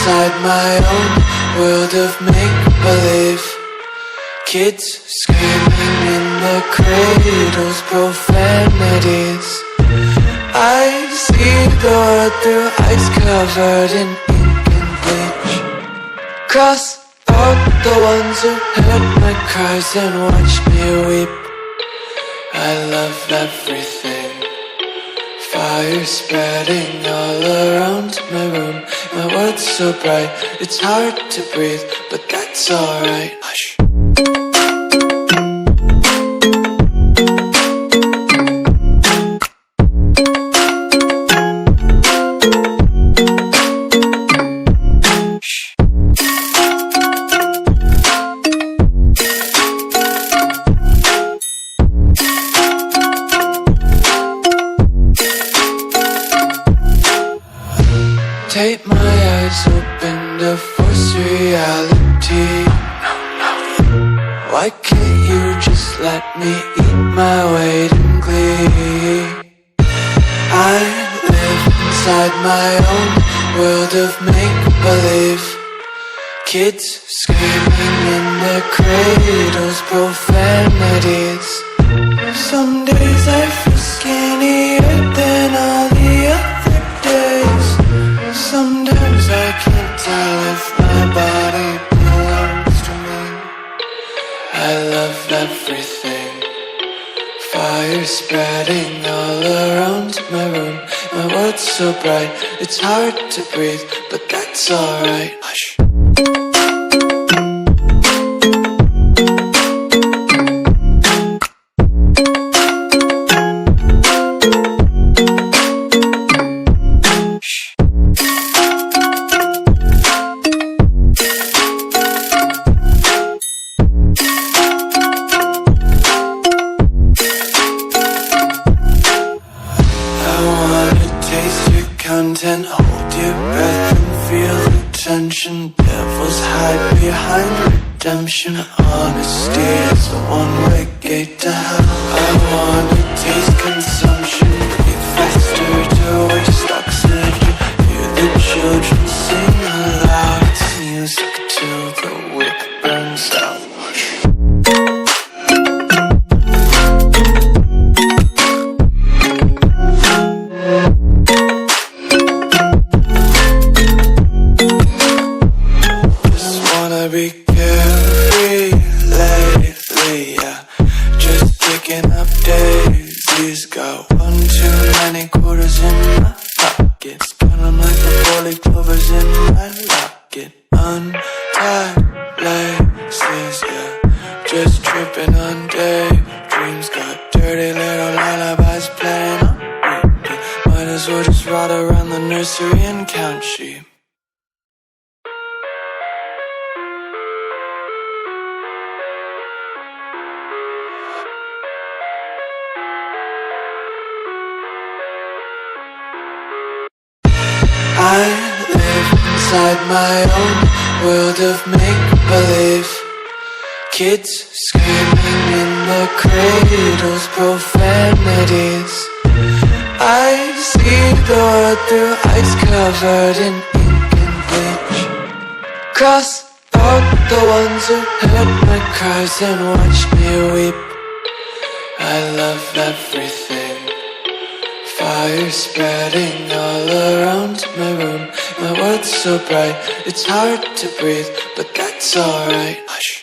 inside my own world of make-believe. Kids screaming in the cradles, profanities. I see the world through ice covered in ink and bleach. Cross out the ones who heard my cries and watched me weep. I love everything. Fire spreading all around my room. My world's so bright, it's hard to breathe, but that's alright. Hush. Tape my eyes open to force reality. Why can't you just let me eat my weight in glee? I live inside my own world of make-believe. Kids screaming in their cradles, profanities. Some days I feel skinnier than all the other days. Sometimes I can't tell if my body belongs to me. I love everything. Fire spreading all around my room. My world's so bright, it's hard to breathe, but that's alright. Hush. Content, hold your breath and feel the tension. Devils hide behind redemption. Honesty is a one-way gate to hell. I wanna taste consumption, breathe faster to waste oxygen. Hear the children sing aloud. It's music till the wick burns out. Be carefree lately, yeah. Just picking up daisies. Got one too many quarters in my pocket. Count 'em like the 4-leaf clovers in my locket. Untied laces, yeah. Just tripping on daydreams. Got dirty little lullabies playing on repeat. Might as well just ride around the nursery and count sheep. I live inside my own world of make-believe. Kids screaming in the cradles, profanities. I see the world through ice covered in ink and bleach. Cross out the ones who heard my cries and watched me weep. I love everything. Fire spreading all around my room. My world's so bright, it's hard to breathe, but that's alright. Hush.